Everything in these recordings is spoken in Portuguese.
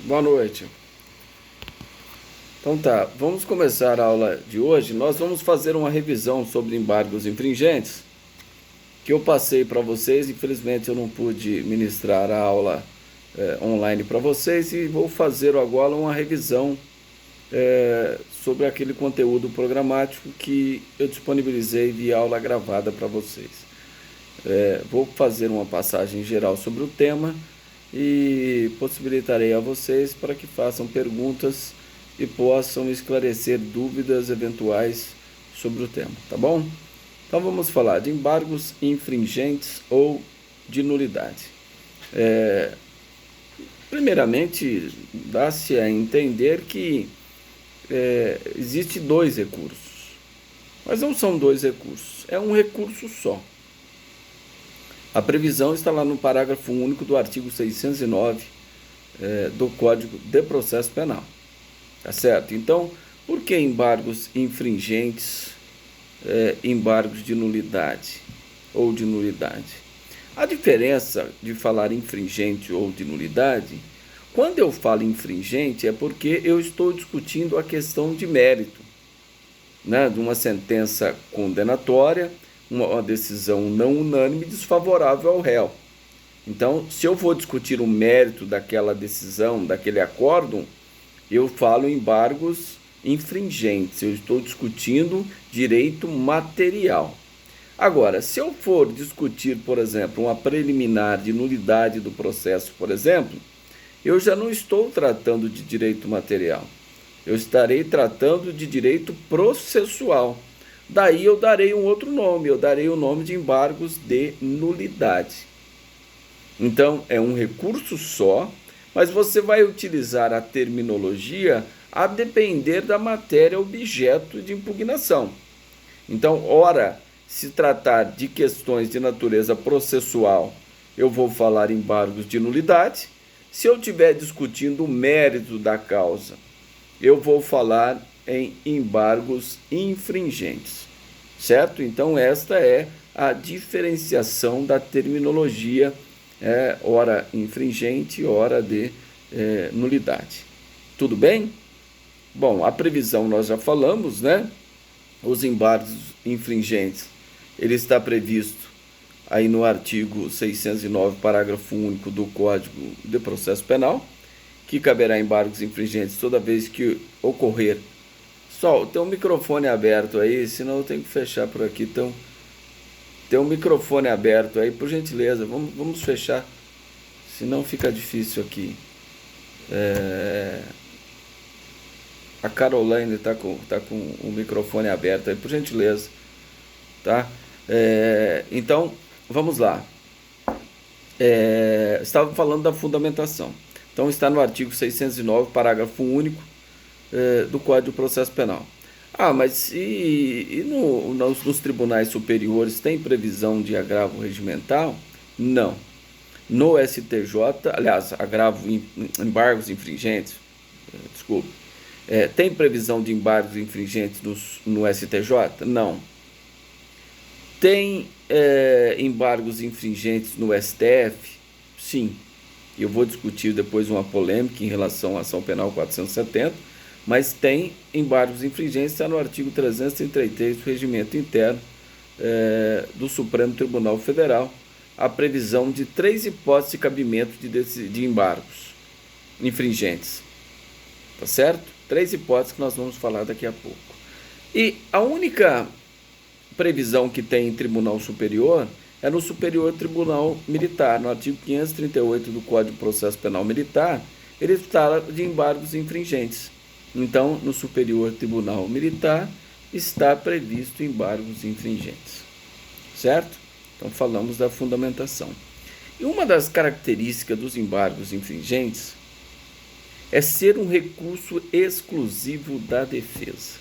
Boa noite. Então tá, vamos começar a aula de hoje. Nós vamos fazer uma revisão sobre embargos infringentes que eu passei para vocês. Infelizmente eu não pude ministrar a aula online para vocês e vou fazer agora uma revisão sobre aquele conteúdo programático que eu disponibilizei via aula gravada para vocês. Vou fazer uma passagem geral sobre o tema e possibilitarei a vocês para que façam perguntas e possam esclarecer dúvidas eventuais sobre o tema, tá bom? Então vamos falar de embargos infringentes ou de nulidade. Primeiramente, dá-se a entender que existe dois recursos, mas não são dois recursos, é um recurso só. A previsão está lá no parágrafo único do artigo 609 do Código de Processo Penal. Tá certo? Então, por que embargos infringentes, embargos de nulidade ou de nulidade? A diferença de falar infringente ou de nulidade, quando eu falo infringente é porque eu estou discutindo a questão de mérito, né, de uma sentença condenatória, uma decisão não unânime desfavorável ao réu. Então, se eu vou discutir o mérito daquela decisão, daquele acórdão, eu falo embargos infringentes, eu estou discutindo direito material. Agora, se eu for discutir, por exemplo, uma preliminar de nulidade do processo, por exemplo, eu já não estou tratando de direito material, eu estarei tratando de direito processual. Daí eu darei um outro nome, eu darei o nome de embargos de nulidade. Então, é um recurso só, mas você vai utilizar a terminologia a depender da matéria objeto de impugnação. Então, ora, se tratar de questões de natureza processual, eu vou falar embargos de nulidade. Se eu estiver discutindo o mérito da causa, eu vou falar em embargos infringentes, certo? Então, esta é a diferenciação da terminologia, ora infringente, ora de nulidade. Tudo bem? Bom, a previsão nós já falamos, né? Os embargos infringentes, ele está previsto aí no artigo 609, parágrafo único do Código de Processo Penal, que caberá embargos infringentes toda vez que ocorrer. Sol, tem um microfone aberto aí, senão eu tenho que fechar por aqui. Então, tem um microfone aberto aí, por gentileza, vamos fechar, senão fica difícil aqui. A Caroline tá com o microfone aberto aí, por gentileza, tá? Então, vamos lá. Estava falando da fundamentação. Então, está no artigo 609, parágrafo único do Código de Processo Penal. Mas nos tribunais superiores tem previsão de agravo regimental? Não. No STJ, aliás, embargos infringentes, desculpe, tem previsão de embargos infringentes no STJ? Não. Tem embargos infringentes no STF? Sim. Eu vou discutir depois uma polêmica em relação à ação penal 470, mas tem embargos infringentes, está no artigo 333 do Regimento Interno do Supremo Tribunal Federal, a previsão de 3 hipóteses de cabimento de embargos infringentes. Tá certo? 3 hipóteses que nós vamos falar daqui a pouco. E a única previsão que tem em Tribunal Superior é no Superior Tribunal Militar, no artigo 538 do Código de Processo Penal Militar, ele fala de embargos infringentes. Então, no Superior Tribunal Militar está previsto embargos infringentes, certo? Então, falamos da fundamentação. E uma das características dos embargos infringentes é ser um recurso exclusivo da defesa.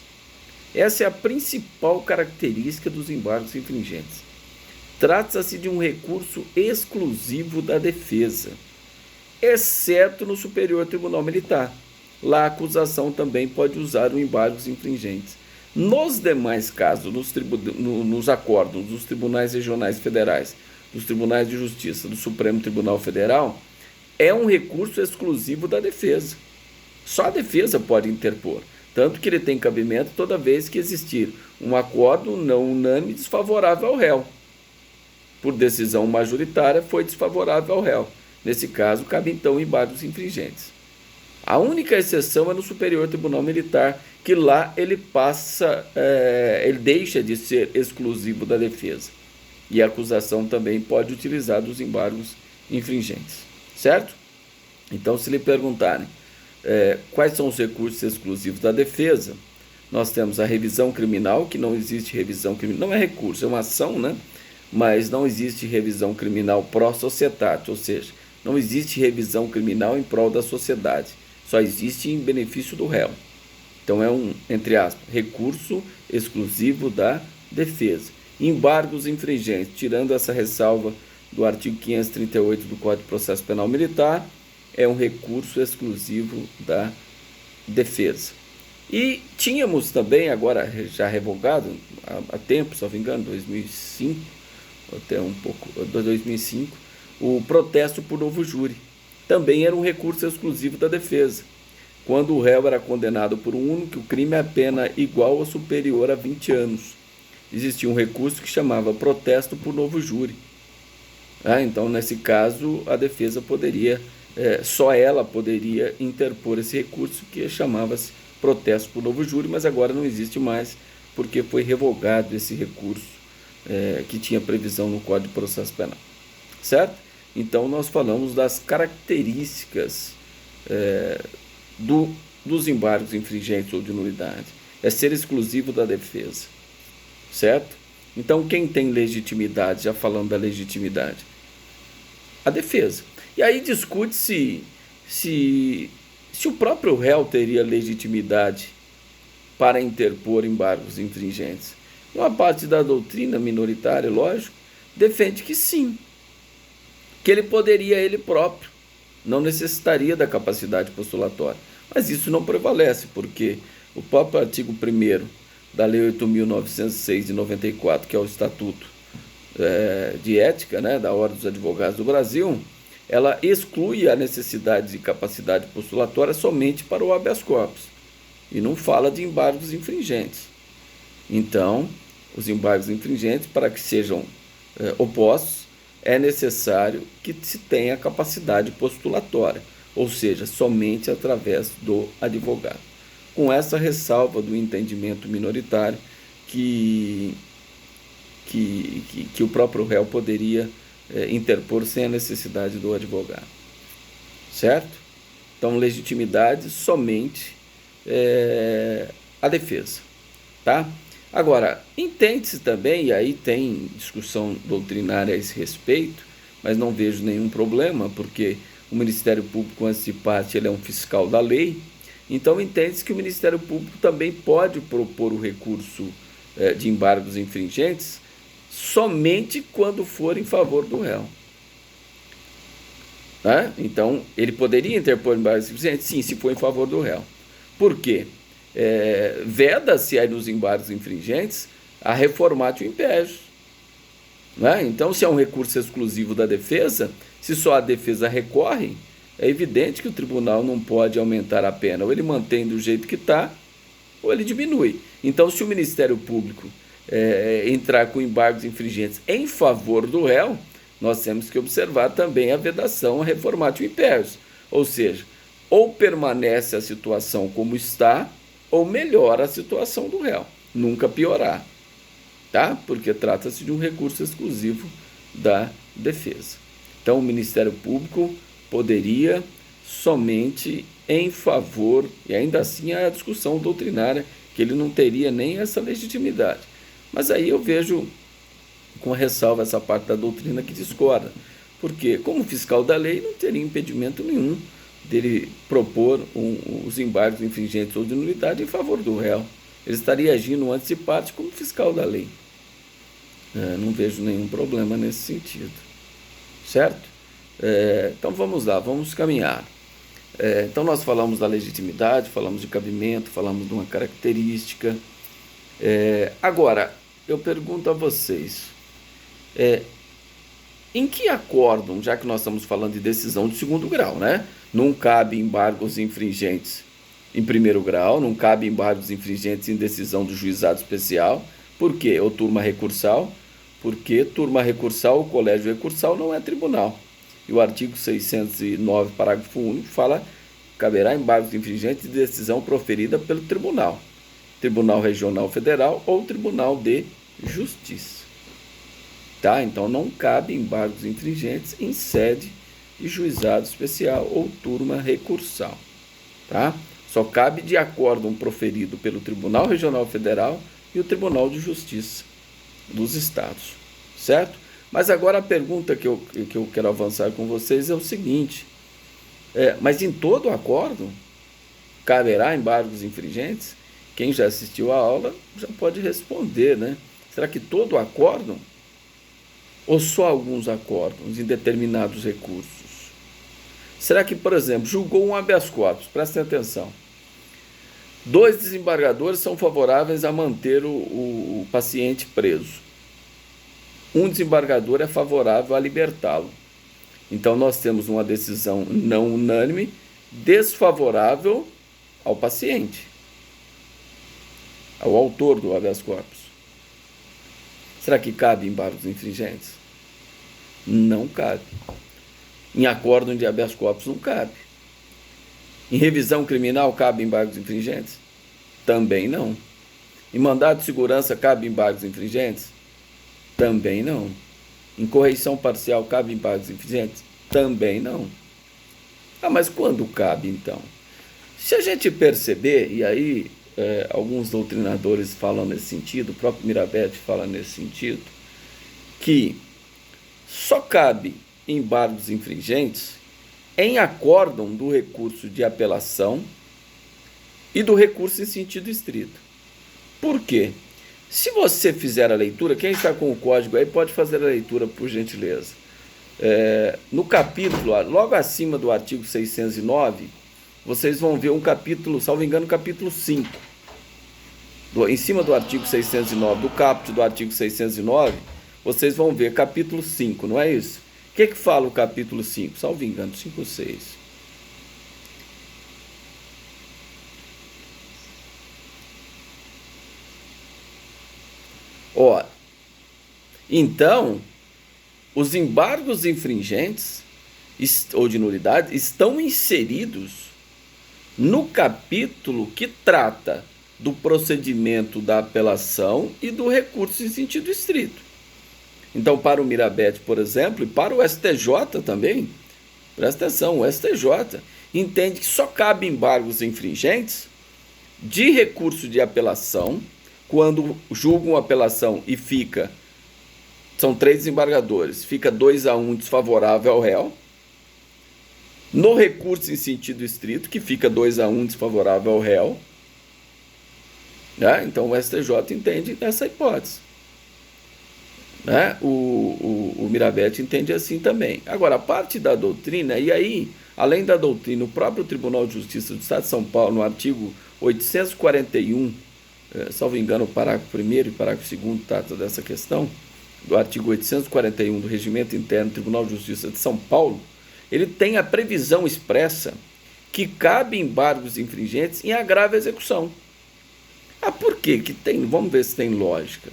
Essa é a principal característica dos embargos infringentes. Trata-se de um recurso exclusivo da defesa, exceto no Superior Tribunal Militar. Lá a acusação também pode usar o embargos infringentes. Nos demais casos, nos acórdãos dos tribunais regionais federais, dos tribunais de justiça, do Supremo Tribunal Federal, é um recurso exclusivo da defesa. Só a defesa pode interpor, tanto que ele tem cabimento toda vez que existir um acordo não unânime desfavorável ao réu. Por decisão majoritária, foi desfavorável ao réu. Nesse caso, cabe então embargos infringentes. A única exceção é no Superior Tribunal Militar, que lá ele ele deixa de ser exclusivo da defesa. E a acusação também pode utilizar dos embargos infringentes. Certo? Então, se lhe perguntarem quais são os recursos exclusivos da defesa, nós temos a revisão criminal, que não existe revisão criminal, não é recurso, é uma ação, né? Mas não existe revisão criminal pró societate, ou seja, não existe revisão criminal em prol da sociedade, só existe em benefício do réu. Então é um, entre aspas, recurso exclusivo da defesa. Embargos infringentes, tirando essa ressalva do artigo 538 do Código de Processo Penal Militar, é um recurso exclusivo da defesa. E tínhamos também, agora já revogado, há tempo, se não me engano, 2005, até um pouco, 2005, o protesto por novo júri. Também era um recurso exclusivo da defesa. Quando o réu era condenado por um único crime, a pena igual ou superior a 20 anos. Existia um recurso que chamava protesto por novo júri. Então, nesse caso, a defesa poderia, só ela poderia interpor esse recurso que chamava-se protesto por novo júri, mas agora não existe mais, porque foi revogado esse recurso que tinha previsão no Código de Processo Penal. Certo? Então, nós falamos das características dos embargos infringentes ou de nulidade. É ser exclusivo da defesa. Certo? Então, quem tem legitimidade, já falando da legitimidade? A defesa. E aí discute-se se o próprio réu teria legitimidade para interpor embargos infringentes. Uma parte da doutrina minoritária, lógico, defende que sim, que ele poderia ele próprio, não necessitaria da capacidade postulatória. Mas isso não prevalece, porque o próprio artigo 1º da Lei 8.906 de 94, que é o Estatuto de Ética, né, da Ordem dos Advogados do Brasil, ela exclui a necessidade de capacidade postulatória somente para o habeas corpus e não fala de embargos infringentes. Então, os embargos infringentes, para que sejam opostos, é necessário que se tenha capacidade postulatória, ou seja, somente através do advogado. Com essa ressalva do entendimento minoritário que o próprio réu poderia interpor sem a necessidade do advogado. Certo? Então, legitimidade somente a defesa. Tá? Agora, entende-se também, e aí tem discussão doutrinária a esse respeito, mas não vejo nenhum problema, porque o Ministério Público, antes de parte, ele é um fiscal da lei. Então, entende-se que o Ministério Público também pode propor o recurso de embargos infringentes somente quando for em favor do réu. Então, ele poderia interpor embargos infringentes? Sim, se for em favor do réu. Por quê? Veda-se aí nos embargos infringentes a reformatio impégios. Então, se é um recurso exclusivo da defesa, se só a defesa recorre, é evidente que o tribunal não pode aumentar a pena, ou ele mantém do jeito que está, ou ele diminui. Então, se o Ministério Público entrar com embargos infringentes em favor do réu, nós temos que observar também a vedação a reformatio impégios, ou seja, ou permanece a situação como está, ou melhora a situação do réu, nunca piorar, tá? Porque trata-se de um recurso exclusivo da defesa. Então, o Ministério Público poderia somente em favor, e ainda assim há a discussão doutrinária, que ele não teria nem essa legitimidade. Mas aí eu vejo com ressalva essa parte da doutrina que discorda, porque como fiscal da lei não teria impedimento nenhum dele propor os embargos infringentes ou de nulidade em favor do réu. Ele estaria agindo antes de parte como fiscal da lei. Não vejo nenhum problema nesse sentido. Certo? Então vamos lá, vamos caminhar. Então nós falamos da legitimidade, falamos de cabimento, falamos de uma característica. Agora, eu pergunto a vocês, Em que acórdão, já que nós estamos falando de decisão de segundo grau, né? Não cabe embargos infringentes em primeiro grau, não cabe embargos infringentes em decisão do juizado especial. Por quê? Ou turma recursal? Porque turma recursal, o colégio recursal não é tribunal. E o artigo 609, parágrafo único, fala: caberá embargos infringentes de decisão proferida pelo tribunal, Tribunal Regional Federal ou Tribunal de Justiça. Tá? Então não cabe embargos infringentes em sede de juizado especial ou turma recursal. Tá? Só cabe de acórdão proferido pelo Tribunal Regional Federal e o Tribunal de Justiça dos Estados. Certo? Mas agora a pergunta que eu quero avançar com vocês é o seguinte: mas em todo acórdão caberá embargos infringentes? Quem já assistiu à aula já pode responder, né? Será que todo acórdão? Ou só alguns acórdãos em determinados recursos? Será que, por exemplo, julgou um habeas corpus, prestem atenção. 2 desembargadores são favoráveis a manter o paciente preso. Um desembargador é favorável a libertá-lo. Então nós temos uma decisão não unânime desfavorável ao paciente, ao autor do habeas corpus. Será que cabe embargos infringentes? Não cabe. Em acórdão de habeas corpus não cabe. Em revisão criminal cabe embargos infringentes? Também não. Em mandado de segurança cabe embargos infringentes? Também não. Em correição parcial cabe embargos infringentes? Também não. Ah, mas quando cabe então? Se a gente perceber, e aí alguns doutrinadores falam nesse sentido, o próprio Mirabete fala nesse sentido, que só cabe embargos infringentes em acórdão do recurso de apelação e do recurso em sentido estrito. Por quê? Se você fizer a leitura, quem está com o código aí pode fazer a leitura, por gentileza. No capítulo, logo acima do artigo 609, vocês vão ver um capítulo, salvo engano, capítulo 5. Em cima do artigo 609, do caput do artigo 609, vocês vão ver capítulo 5, não é isso? O que fala o capítulo 5? Salvo engano, 5 ou 6. Ó, então, os embargos infringentes ou de nulidade estão inseridos no capítulo que trata do procedimento da apelação e do recurso em sentido estrito. Então, para o Mirabete, por exemplo, e para o STJ também, presta atenção, o STJ entende que só cabe embargos infringentes de recurso de apelação, quando julgam a apelação e são 3 desembargadores, fica 2-1 desfavorável ao réu. No recurso em sentido estrito, que fica 2-1 desfavorável ao réu, né? Então o STJ entende essa hipótese, né? O Mirabete entende assim também. Agora, a parte da doutrina, e aí, além da doutrina, o próprio Tribunal de Justiça do Estado de São Paulo, no artigo 841, salvo engano, o parágrafo 1º e parágrafo 2º trata dessa questão, do artigo 841 do Regimento Interno do Tribunal de Justiça de São Paulo, ele tem a previsão expressa que cabe embargos infringentes em agravo à execução. Ah, por quê? Que tem? Vamos ver se tem lógica.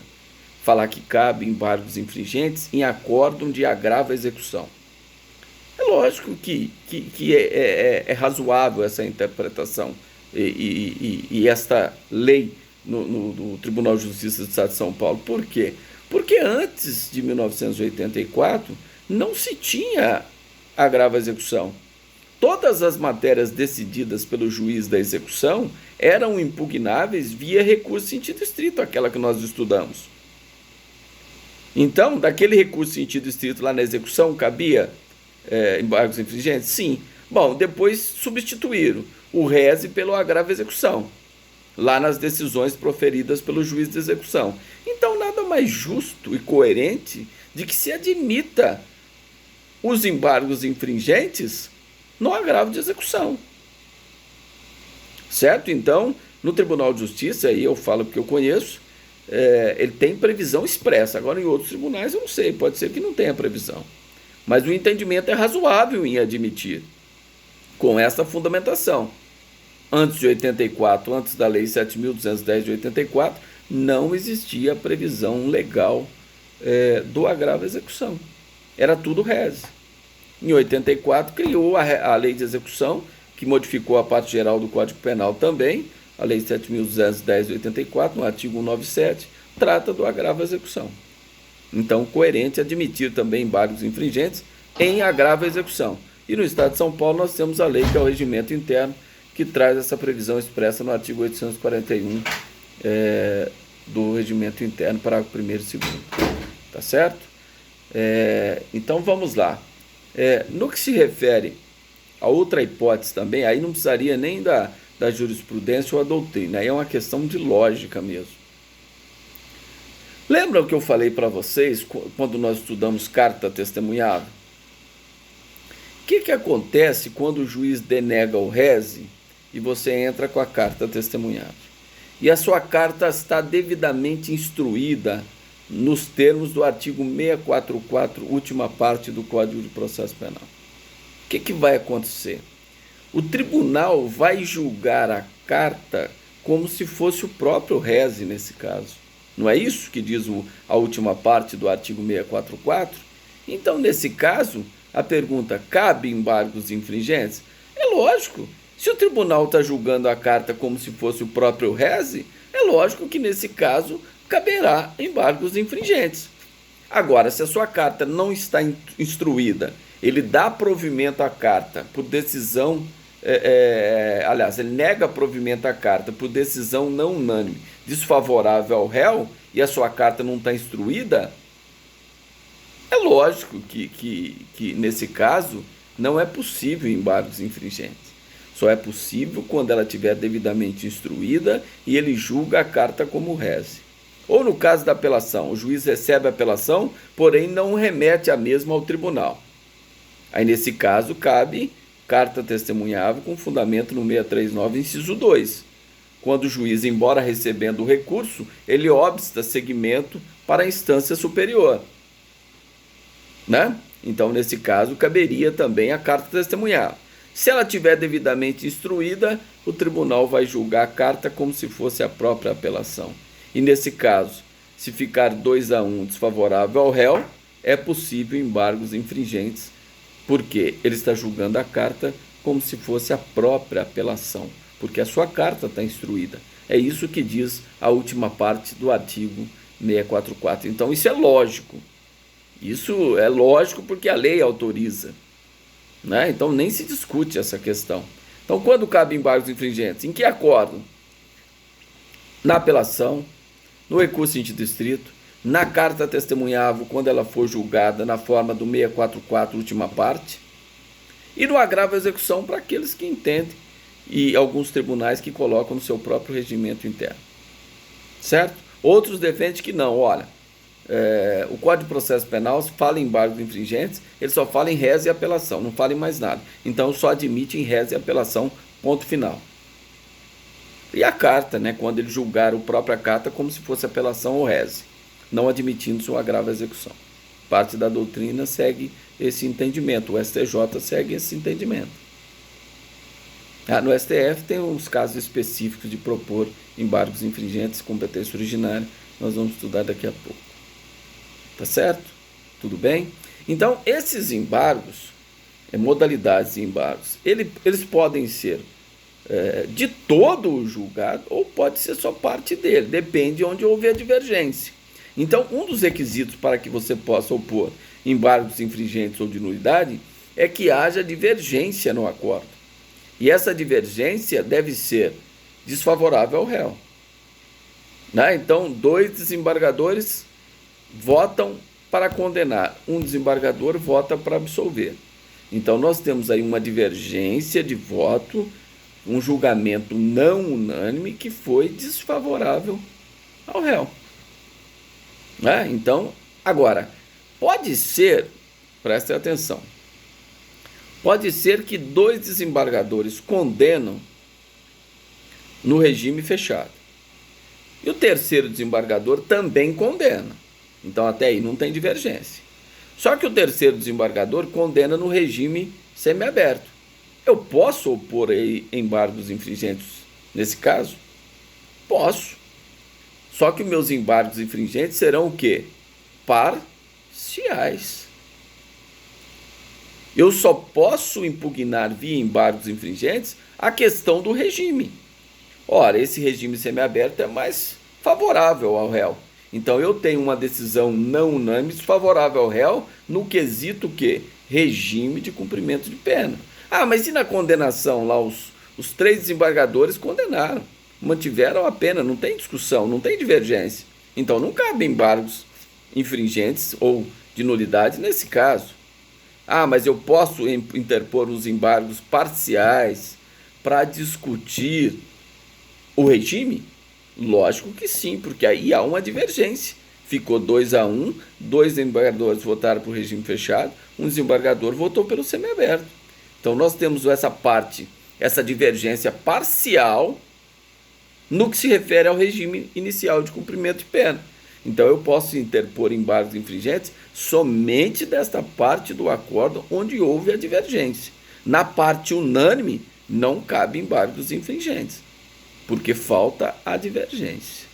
Falar que cabe embargos infringentes em acórdão de agravo à execução. É lógico que é razoável essa interpretação e esta lei no Tribunal de Justiça do Estado de São Paulo. Por quê? Porque antes de 1984 não se tinha agravo à execução. Todas as matérias decididas pelo juiz da execução eram impugnáveis via recurso em sentido estrito, aquela que nós estudamos. Então, daquele recurso em sentido estrito lá na execução, cabia embargos infringentes? Sim. Bom, depois substituíram o rese pelo agravo à execução, lá nas decisões proferidas pelo juiz de execução. Então, nada mais justo e coerente de que se admita os embargos infringentes no agravo de execução. Certo? Então, no Tribunal de Justiça, aí eu falo porque eu conheço, ele tem previsão expressa. Agora, em outros tribunais, eu não sei, pode ser que não tenha previsão. Mas o entendimento é razoável em admitir, com essa fundamentação. Antes de 84, antes da Lei 7.210 de 84, não existia a previsão legal do agravo à execução. Era tudo reze. Em 84, criou a Lei de Execução, que modificou a parte geral do Código Penal também. A Lei 7.210 de 84, no artigo 197, trata do agravo à execução. Então, coerente admitir também embargos infringentes em agravo à execução. E no Estado de São Paulo nós temos a lei, que é o regimento interno, que traz essa previsão expressa no artigo 841 do regimento interno, parágrafo 1º e 2º. Tá certo? Então, vamos lá. No que se refere a outra hipótese também, aí não precisaria nem da jurisprudência ou a doutrina, aí é uma questão de lógica mesmo. Lembram que eu falei para vocês, quando nós estudamos carta testemunhada? O que acontece quando o juiz denega o reze e você entra com a carta testemunhada? E a sua carta está devidamente instruída nos termos do artigo 644, última parte do Código de Processo Penal. O que vai acontecer? O tribunal vai julgar a carta como se fosse o próprio reze nesse caso. Não é isso que diz a última parte do artigo 644? Então, nesse caso, a pergunta: cabe embargos infringentes? É lógico. Se o tribunal está julgando a carta como se fosse o próprio reze, é lógico que nesse caso caberá embargos infringentes. Agora, se a sua carta não está instruída, ele dá provimento à carta por decisão, aliás, ele nega provimento à carta por decisão não unânime, desfavorável ao réu, e a sua carta não está instruída, é lógico que nesse caso não é possível embargos infringentes. Só é possível quando ela estiver devidamente instruída e ele julga a carta como reze. Ou no caso da apelação, o juiz recebe a apelação, porém não remete a mesma ao tribunal. Aí nesse caso cabe carta testemunhável com fundamento no 639, inciso 2. Quando o juiz, embora recebendo o recurso, ele obsta seguimento para a instância superior. Né? Então, nesse caso, caberia também a carta testemunhável. Se ela estiver devidamente instruída, o tribunal vai julgar a carta como se fosse a própria apelação. E nesse caso, se ficar 2-1 desfavorável ao réu, é possível embargos infringentes, porque ele está julgando a carta como se fosse a própria apelação, porque a sua carta está instruída. É isso que diz a última parte do artigo 644. Então, isso é lógico. Isso é lógico porque a lei autoriza. Né? Então, nem se discute essa questão. Então, quando cabe embargos infringentes? Em que acordo? Na apelação, no recurso interdistrito, na carta testemunhável, quando ela for julgada na forma do 644, última parte, e no agravo à execução para aqueles que entendem, e alguns tribunais que colocam no seu próprio regimento interno. Certo? Outros defendem que não. Olha, o Código de Processo Penal fala em embargos infringentes, ele só fala em reze e apelação, não fala em mais nada. Então, só admite em reze e apelação, ponto final. E a carta, né, quando ele julgar a própria carta como se fosse apelação ou reze, não admitindo-se o agravo à execução. Parte da doutrina segue esse entendimento, o STJ segue esse entendimento. No STF tem uns casos específicos de propor embargos infringentes, competência originária, nós vamos estudar daqui a pouco. Tá certo? Tudo bem? Então, esses embargos, modalidades de embargos, eles podem ser de todo o julgado ou pode ser só parte dele, depende de onde houve a divergência. Então, um dos requisitos para que você possa opor embargos infringentes ou de nulidade é que haja divergência no acordo. E essa divergência deve ser desfavorável ao réu. Né? Então, 2 desembargadores votam para condenar, um desembargador vota para absolver. Então, nós temos aí uma divergência de voto, um julgamento não unânime que foi desfavorável ao réu. Né? Então, agora, pode ser, prestem atenção, pode ser que 2 desembargadores condenam no regime fechado. E o terceiro desembargador também condena. Então, até aí não tem divergência. Só que o terceiro desembargador condena no regime semiaberto. Eu posso opor embargos infringentes nesse caso? Posso. Só que meus embargos infringentes serão o quê? Parciais. Eu só posso impugnar via embargos infringentes a questão do regime. Ora, esse regime semiaberto é mais favorável ao réu. Então eu tenho uma decisão não unânime desfavorável ao réu no quesito que regime de cumprimento de pena. Ah, mas e na condenação lá os três desembargadores condenaram, mantiveram a pena, não tem discussão, não tem divergência. Então não cabe embargos infringentes ou de nulidade nesse caso. Ah, mas eu posso interpor os embargos parciais para discutir o regime? Lógico que sim, porque aí há uma divergência. Ficou 2-1, dois desembargadores votaram para o regime fechado, um desembargador votou pelo semiaberto. Então nós temos essa parte, essa divergência parcial no que se refere ao regime inicial de cumprimento de pena. Então eu posso interpor embargos infringentes somente desta parte do acordo onde houve a divergência. Na parte unânime, não cabe embargos infringentes, porque falta a divergência.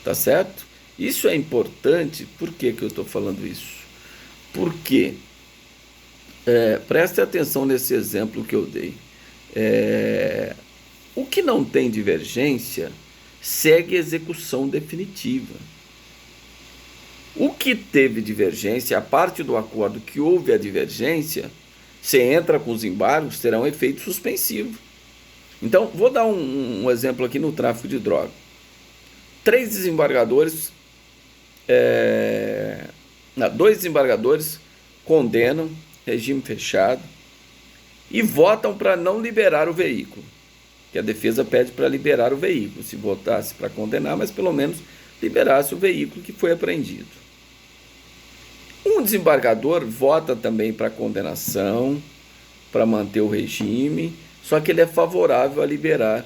Tá certo? Isso é importante. Por que eu estou falando isso? Porque, preste atenção nesse exemplo que eu dei. O que não tem divergência segue execução definitiva. O que teve divergência, a parte do acordo que houve a divergência, você entra com os embargos, terá um efeito suspensivo. Então, vou dar um exemplo aqui no tráfico de droga. 2 desembargadores condenam, regime fechado, e votam para não liberar o veículo. Que a defesa pede para liberar o veículo, se votasse para condenar, mas pelo menos liberasse o veículo que foi apreendido. Um desembargador vota também para condenação, para manter o regime, só que ele é favorável a liberar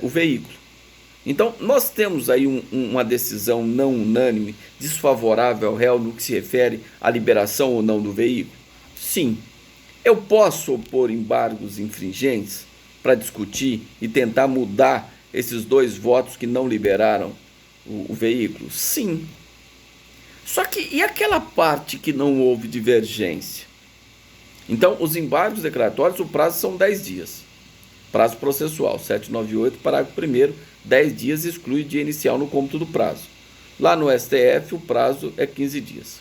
o veículo. Então, nós temos aí uma decisão não unânime, desfavorável ao réu no que se refere à liberação ou não do veículo? Sim. Eu posso opor embargos infringentes para discutir e tentar mudar esses 2 votos que não liberaram o veículo? Sim. Só que e aquela parte que não houve divergência? Então, os embargos declaratórios, o prazo são 10 dias. Prazo processual, 798, parágrafo 1º, 10 dias exclui o dia inicial no cômputo do prazo. Lá no STF, o prazo é 15 dias.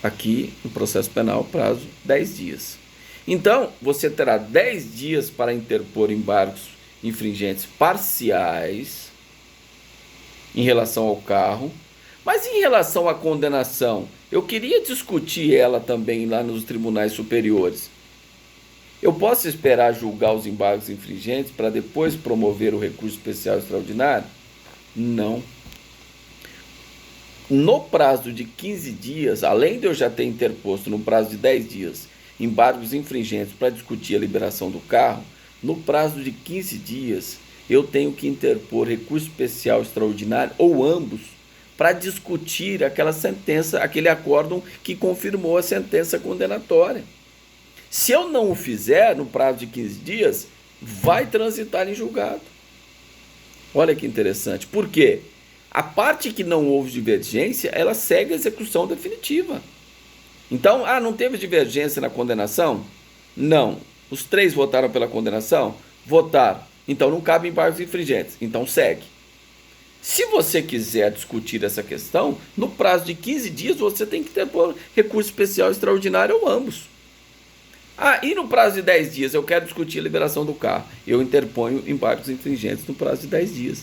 Aqui, no processo penal, prazo 10 dias. Então, você terá 10 dias para interpor embargos infringentes parciais em relação ao carro, mas em relação à condenação, eu queria discutir ela também lá nos tribunais superiores. Eu posso esperar julgar os embargos infringentes para depois promover o recurso especial extraordinário? Não. No prazo de 15 dias, além de eu já ter interposto no prazo de 10 dias embargos infringentes para discutir a liberação do carro, no prazo de 15 dias eu tenho que interpor recurso especial extraordinário ou ambos para discutir aquela sentença, aquele acórdão que confirmou a sentença condenatória. Se eu não o fizer no prazo de 15 dias, vai transitar em julgado. Olha que interessante. Por quê? A parte que não houve divergência, ela segue a execução definitiva. Então, não teve divergência na condenação? Não. Os 3 votaram pela condenação? Votaram. Então, não cabe embargos infringentes. Então, segue. Se você quiser discutir essa questão, no prazo de 15 dias, você tem que ter recurso especial extraordinário ou ambos. E no prazo de 10 dias eu quero discutir a liberação do carro. Eu interponho embargos infringentes no prazo de 10 dias.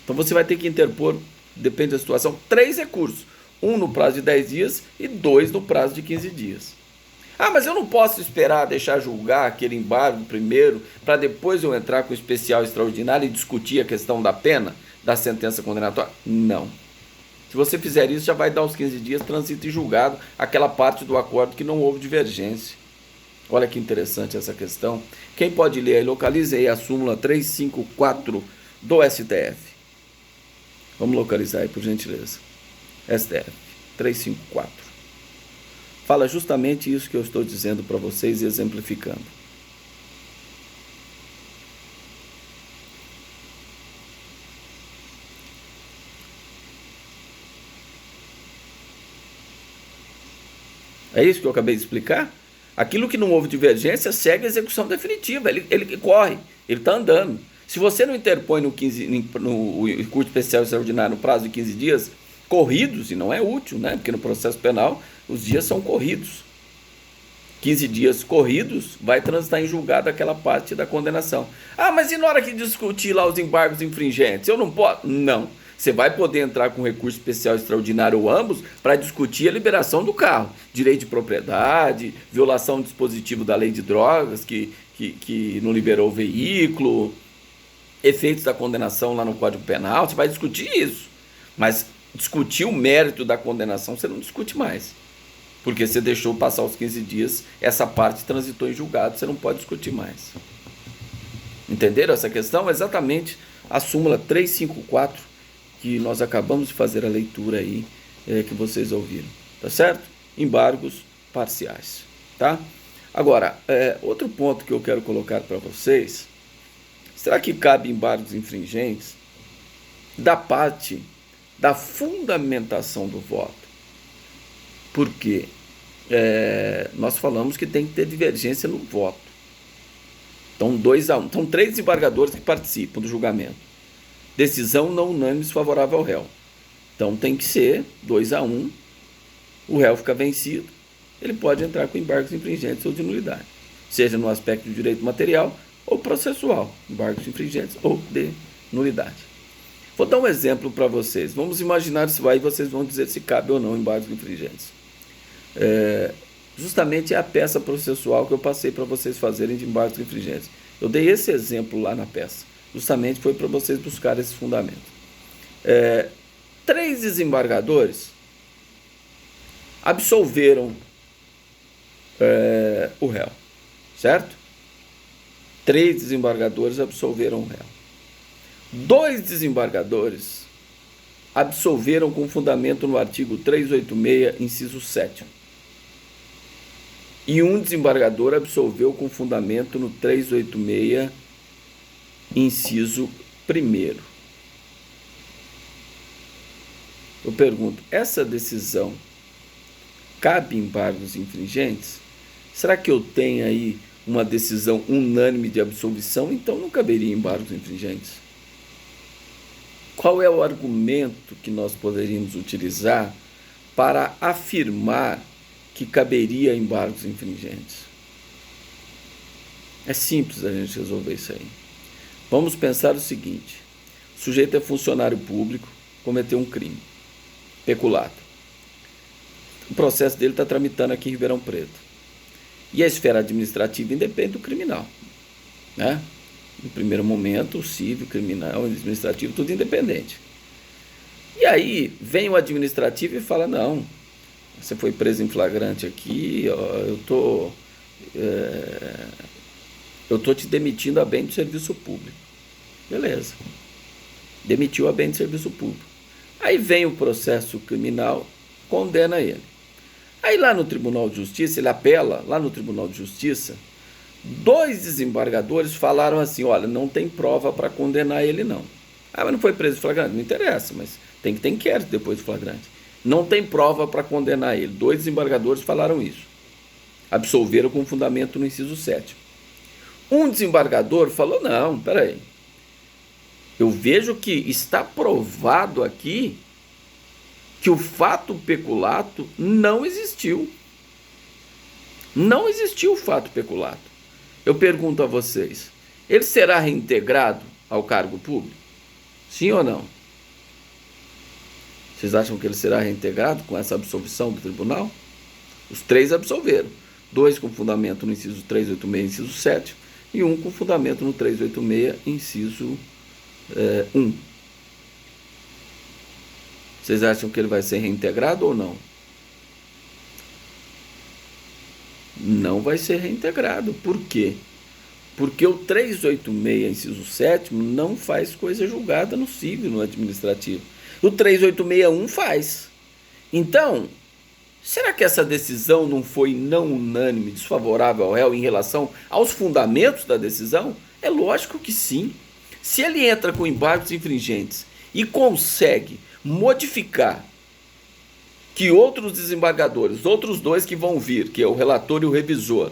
Então você vai ter que interpor, depende da situação, 3 recursos. 1 no prazo de 10 dias e 2 no prazo de 15 dias. Mas eu não posso esperar deixar julgar aquele embargo primeiro, para depois eu entrar com o especial extraordinário e discutir a questão da pena, da sentença condenatória? Não. Se você fizer isso, já vai dar os 15 dias, transito em julgado, aquela parte do acordo que não houve divergência. Olha que interessante essa questão. Quem pode ler aí, localize aí a súmula 354 do STF. Vamos localizar aí, por gentileza. STF. 354. Fala justamente isso que eu estou dizendo para vocês e exemplificando. É isso que eu acabei de explicar? Aquilo que não houve divergência segue a execução definitiva, ele corre, ele está andando. Se você não interpõe no recurso especial extraordinário no prazo de 15 dias corridos, e não é útil, né? Porque no processo penal os dias são corridos. 15 dias corridos, vai transitar em julgado aquela parte da condenação. Ah, mas e na hora que discutir lá os embargos infringentes? Eu não posso? Não. Você vai poder entrar com recurso especial extraordinário ou ambos para discutir a liberação do carro. Direito de propriedade, violação do dispositivo da lei de drogas que não liberou o veículo, efeitos da condenação lá no Código Penal. Você vai discutir isso. Mas discutir o mérito da condenação você não discute mais. Porque você deixou passar os 15 dias, essa parte transitou em julgado, você não pode discutir mais. Entenderam essa questão? Exatamente a súmula 354 que nós acabamos de fazer a leitura aí, que vocês ouviram, tá certo? Embargos parciais, tá? Agora, outro ponto que eu quero colocar para vocês, será que cabe embargos infringentes da parte da fundamentação do voto? Porque nós falamos que tem que ter divergência no voto. Então, 2-1. São 3 desembargadores que participam do julgamento. Decisão não unânime favorável ao réu. Então, tem que ser 2-1. O réu fica vencido. Ele pode entrar com embargos infringentes ou de nulidade. Seja no aspecto do direito material ou processual. Embargos infringentes ou de nulidade. Vou dar um exemplo para vocês. Vamos imaginar se vai e vocês vão dizer se cabe ou não embargos infringentes. Justamente é a peça processual que eu passei para vocês fazerem de embargos infringentes. Eu dei esse exemplo lá na peça. Justamente foi para vocês buscarem esse fundamento. 3 desembargadores absolveram o réu, certo? 3 desembargadores absolveram o réu. 2 desembargadores absolveram com fundamento no artigo 386, inciso 7º. E 1 desembargador absolveu com fundamento no 386, inciso 1º. Eu pergunto, essa decisão cabe embargos infringentes? Será que eu tenho aí uma decisão unânime de absolvição? Então não caberia embargos infringentes. Qual é o argumento que nós poderíamos utilizar para afirmar que caberia embargos infringentes? É simples a gente resolver isso aí. Vamos pensar o seguinte: o sujeito é funcionário público, cometeu um crime, peculato. O processo dele está tramitando aqui em Ribeirão Preto. E a esfera administrativa independe do criminal, né? No primeiro momento, o civil, criminal, o administrativo, tudo independente. E aí vem o administrativo e fala: não, você foi preso em flagrante aqui, ó, eu tô te demitindo a bem do serviço público. Beleza. Demitiu a bem do serviço público. Aí vem o processo criminal, condena ele. Aí lá no Tribunal de Justiça, ele apela, lá no Tribunal de Justiça, 2 desembargadores falaram assim: olha, não tem prova para condenar ele não. Ah, mas não foi preso em flagrante? Não interessa, mas tem que ter inquérito depois do flagrante. Não tem prova para condenar ele. 2 desembargadores falaram isso. Absolveram com fundamento no inciso 7º. Um desembargador falou: não, peraí. Eu vejo que está provado aqui que o fato peculato não existiu. Não existiu o fato peculato. Eu pergunto a vocês, ele será reintegrado ao cargo público? Sim ou não? Vocês acham que ele será reintegrado com essa absolvição do tribunal? Os 3 absolveram. 2 com fundamento no inciso 386, inciso 7, e 1 com fundamento no 386, inciso 1. Vocês acham que ele vai ser reintegrado ou não? Não vai ser reintegrado. Por quê? Porque o 386, inciso 7º, não faz coisa julgada no civil, no administrativo. O 3861 faz. Então, será que essa decisão não foi não unânime, desfavorável ao réu em relação aos fundamentos da decisão? É lógico que sim. Se ele entra com embargos infringentes e consegue modificar que outros desembargadores, outros dois que vão vir, que é o relator e o revisor,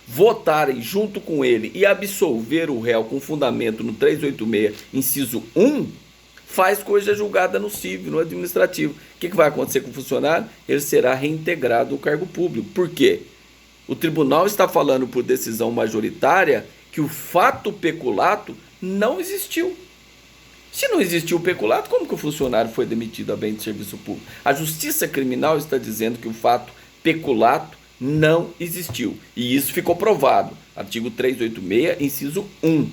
votarem junto com ele e absolver o réu com fundamento no 386, inciso 1, faz coisa julgada no civil, no administrativo. O que vai acontecer com o funcionário? Ele será reintegrado ao cargo público. Por quê? O tribunal está falando por decisão majoritária que o fato peculato não existiu. Se não existiu o peculato, como que o funcionário foi demitido a bem de serviço público? A justiça criminal está dizendo que o fato peculato não existiu. E isso ficou provado. Artigo 386, inciso 1.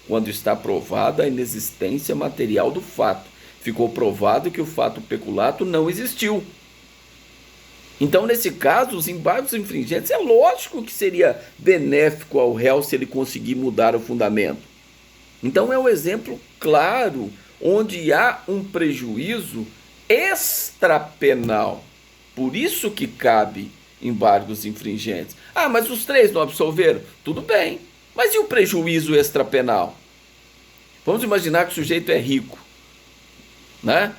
Quando está provada a inexistência material do fato. Ficou provado que o fato peculato não existiu. Então, nesse caso, os embargos infringentes, é lógico que seria benéfico ao réu se ele conseguir mudar o fundamento. Então, é um exemplo claro onde há um prejuízo extrapenal. Por isso que cabe embargos infringentes. Ah, mas os três não absolveram? Tudo bem. Mas e o prejuízo extrapenal? Vamos imaginar que o sujeito é rico, né?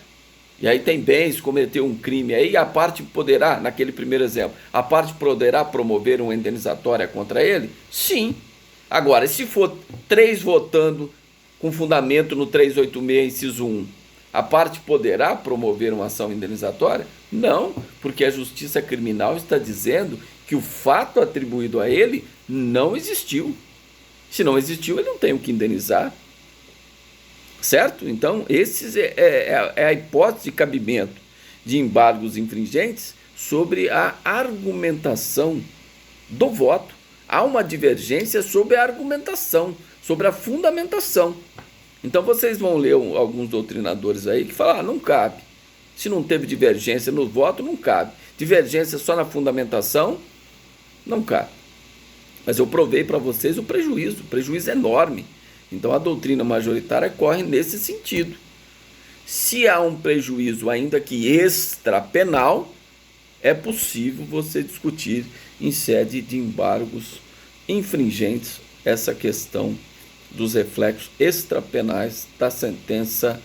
E aí tem bens, cometeu um crime, aí a parte poderá, naquele primeiro exemplo, a parte poderá promover uma indenizatória contra ele? Sim. Agora, se for 3 votando com fundamento no 386, inciso 1, a parte poderá promover uma ação indenizatória? Não, porque a justiça criminal está dizendo que o fato atribuído a ele não existiu. Se não existiu, ele não tem o que indenizar. Certo? Então, esse é a hipótese de cabimento de embargos infringentes sobre a argumentação do voto. Há uma divergência sobre a argumentação, sobre a fundamentação. Então, vocês vão ler alguns doutrinadores aí que falam, não cabe. Se não teve divergência no voto, não cabe. Divergência só na fundamentação, não cabe. Mas eu provei para vocês o prejuízo enorme. Então, a doutrina majoritária corre nesse sentido. Se há um prejuízo, ainda que extrapenal, é possível você discutir em sede de embargos infringentes essa questão dos reflexos extrapenais da sentença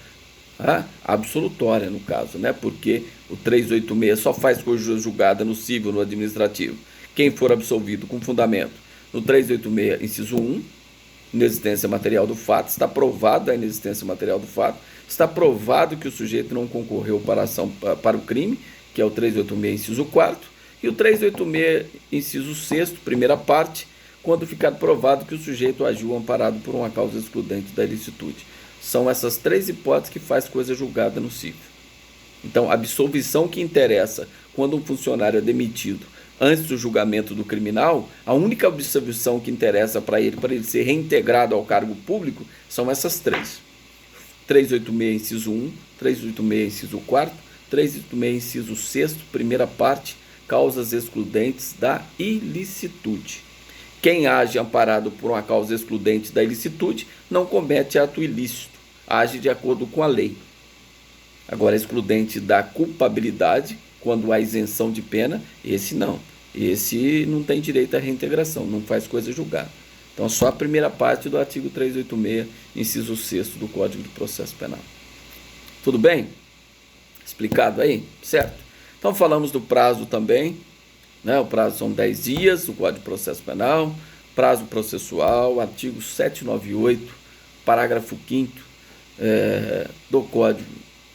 absolutória, no caso, né? Porque o 386 só faz coisa julgada no civil, no administrativo. Quem for absolvido com fundamento no 386, inciso 1, inexistência material do fato, está provada a inexistência material do fato, está provado que o sujeito não concorreu para o crime, que é o 386, inciso 4, e o 386, inciso 6, primeira parte, quando ficar provado que o sujeito agiu amparado por uma causa excludente da ilicitude. São essas 3 hipóteses que faz coisa julgada no civil. Então, a absolvição que interessa quando um funcionário é demitido antes do julgamento do criminal, a única absolvição que interessa para ele ser reintegrado ao cargo público, são essas 3. 386, inciso 1, 386, inciso 4, 386, inciso 6, primeira parte, causas excludentes da ilicitude. Quem age amparado por uma causa excludente da ilicitude não comete ato ilícito, age de acordo com a lei. Agora, excludente da culpabilidade, quando há isenção de pena, esse não. Esse não tem direito à reintegração, não faz coisa julgada. Então, só a primeira parte do artigo 386, inciso 6 do Código de Processo Penal. Tudo bem? Explicado aí? Certo? Então, falamos do prazo também, né? O prazo são 10 dias, do Código de Processo Penal, prazo processual, artigo 798, parágrafo 5º do Código.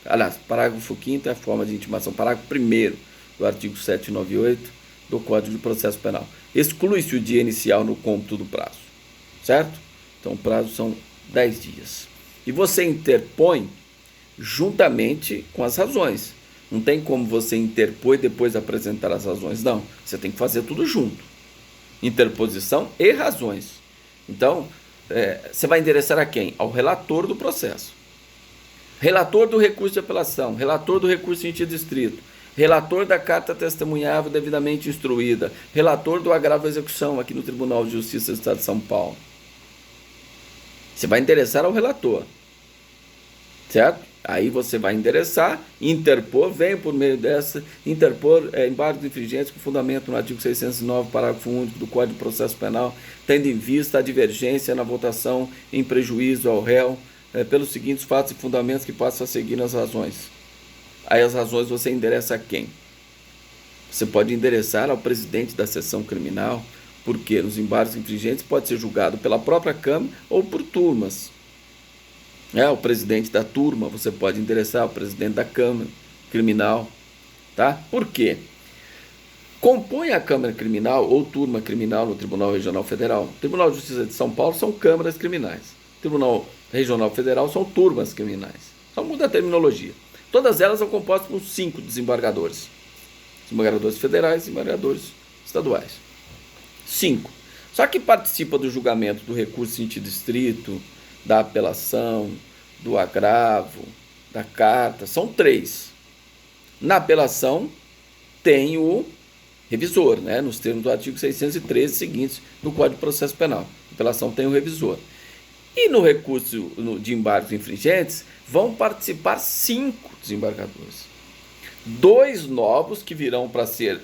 Aliás, parágrafo 5º é a forma de intimação. Parágrafo 1º do artigo 798 do Código de Processo Penal. Exclui-se o dia inicial no cômputo do prazo. Certo? Então, o prazo são 10 dias. E você interpõe juntamente com as razões. Não tem como você interpor e depois apresentar as razões. Não. Você tem que fazer tudo junto. Interposição e razões. Então, você vai endereçar a quem? Ao relator do processo. Relator do recurso de apelação, relator do recurso em sentido estrito, relator da carta testemunhável devidamente instruída, relator do agravo à execução aqui no Tribunal de Justiça do Estado de São Paulo. Você vai endereçar ao relator, certo? Aí você vai endereçar, interpor, vem por meio dessa, interpor embargos infringentes com fundamento no artigo 609, parágrafo único do Código de Processo Penal, tendo em vista a divergência na votação em prejuízo ao réu, pelos seguintes fatos e fundamentos que passam a seguir nas razões. Aí as razões você endereça a quem? Você pode endereçar ao presidente da seção criminal, porque os embargos infringentes pode ser julgado pela própria Câmara ou por turmas. O presidente da turma, você pode endereçar ao presidente da Câmara Criminal, tá? Por quê? Compõe a Câmara Criminal ou turma criminal no Tribunal Regional Federal. O Tribunal de Justiça de São Paulo são câmaras criminais. O Tribunal Regional Federal são turmas criminais. Só muda a terminologia. Todas elas são compostas por 5 desembargadores. Desembargadores federais e desembargadores estaduais. 5. Só que participa do julgamento do recurso em sentido estrito, da apelação, do agravo, da carta, são 3. Na apelação tem o revisor, nos termos do artigo 613 seguintes do Código de Processo Penal. A apelação tem o revisor. E no recurso de embargos infringentes vão participar 5 desembargadores. 2 novos que virão para ser